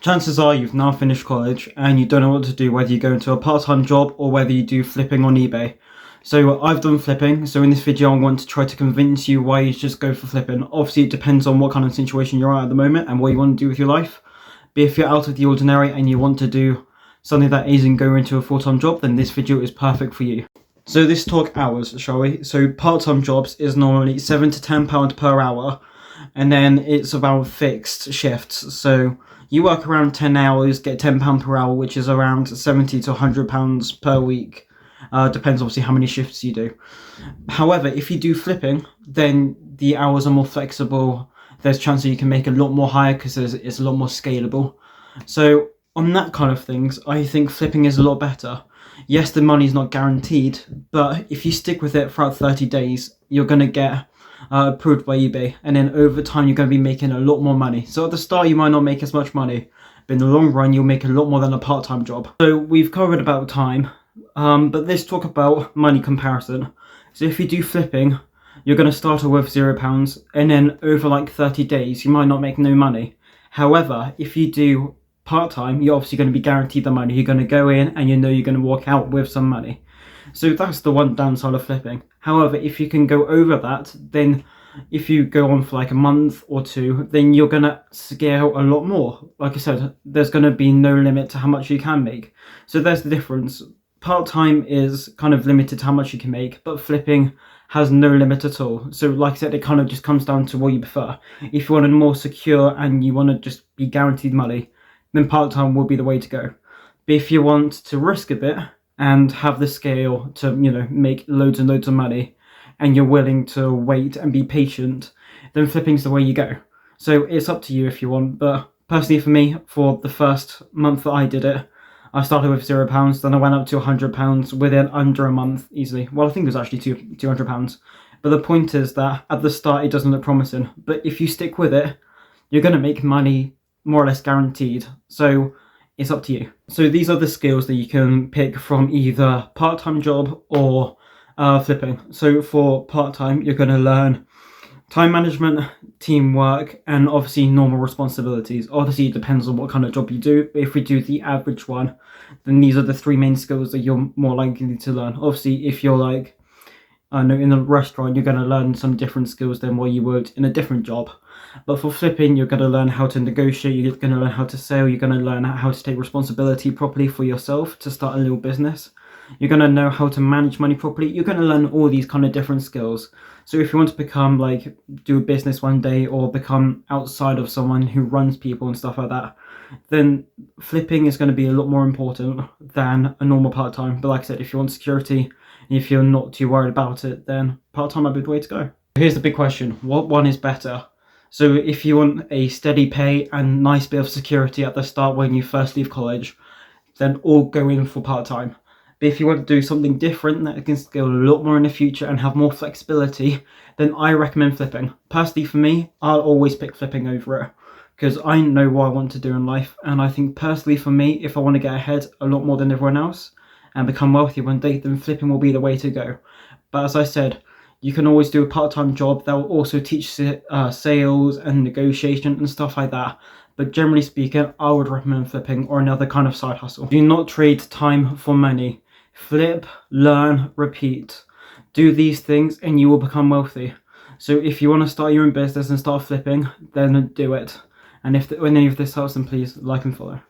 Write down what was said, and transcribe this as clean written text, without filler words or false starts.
Chances are you've now finished college and you don't know what to do, whether you go into a part-time job or whether you do flipping on eBay. So I've done flipping, so in this video I want to try to convince you why you should just go for flipping. Obviously it depends on what kind of situation you're at the moment and what you want to do with your life. But if you're out of the ordinary and you want to do something that isn't going into a full-time job, then this video is perfect for you. So let's talk hours, shall we? So part-time jobs is normally £7 to £10 per hour, and then it's about fixed shifts. So you work around 10 hours, get £10 per hour, which is around £70 to £100 per week. Depends obviously how many shifts you do. However, if you do flipping, then the hours are more flexible. There's a chance that you can make a lot more higher because it's a lot more scalable. So on that kind of things, I think flipping is a lot better. Yes, the money's not guaranteed, but if you stick with it throughout 30 days, you're going to get approved by eBay, and then over time you're going to be making a lot more money. So at the start you might not make as much money, but in the long run you'll make a lot more than a part-time job. So we've covered about time, but let's talk about money comparison. So if you do flipping, you're going to start with £0, and then over like 30 days you might not make no money. However, if you do part-time, you're obviously going to be guaranteed the money. You're going to go in and you know you're going to walk out with some money. So that's the one downside of flipping. However, if you can go over that, then if you go on for like a month or two, then you're going to scale a lot more. Like I said, there's going to be no limit to how much you can make. So there's the difference. Part-time is kind of limited to how much you can make, but flipping has no limit at all. So like I said, it kind of just comes down to what you prefer. If you want a more secure and you want to just be guaranteed money, then part-time will be the way to go. But if you want to risk a bit and have the scale to, make loads and loads of money, and you're willing to wait and be patient, then flipping's the way you go. So it's up to you if you want, but personally for me, for the first month that I did it, I started with £0, then I went up to £100 within under a month easily. Well, I think it was actually £200. But the point is that at the start it doesn't look promising, but if you stick with it, you're going to make money more or less guaranteed. So it's up to you. So these are the skills that you can pick from either part-time job or flipping. So for part-time, you're going to learn time management, teamwork, and obviously normal responsibilities. Obviously, it depends on what kind of job you do. But if we do the average one, then these are the three main skills that you're more likely to learn. Obviously, if you're like, in a restaurant, you're going to learn some different skills than what you would in a different job. But for flipping, you're going to learn how to negotiate, you're going to learn how to sell, you're going to learn how to take responsibility properly for yourself to start a little business. You're going to know how to manage money properly. You're going to learn all these kind of different skills. So if you want to become do a business one day or become outside of someone who runs people and stuff like that, then flipping is going to be a lot more important than a normal part-time. But like I said, if you want security and if you're not too worried about it, then part-time might be the way to go. Here's the big question. What one is better? So if you want a steady pay and nice bit of security at the start when you first leave college, then all go in for part-time. But if you want to do something different that can scale a lot more in the future and have more flexibility, then I recommend flipping. Personally for me, I'll always pick flipping over it because I know what I want to do in life. And I think personally for me, if I want to get ahead a lot more than everyone else and become wealthy one day, then flipping will be the way to go. But as I said, you can always do a part-time job that will also teach sales and negotiation and stuff like that. But generally speaking, I would recommend flipping or another kind of side hustle. Do not trade time for money. Flip, learn, repeat. Do these things and you will become wealthy. So if you want to start your own business and start flipping, then do it. And if any of this helps, then please like and follow.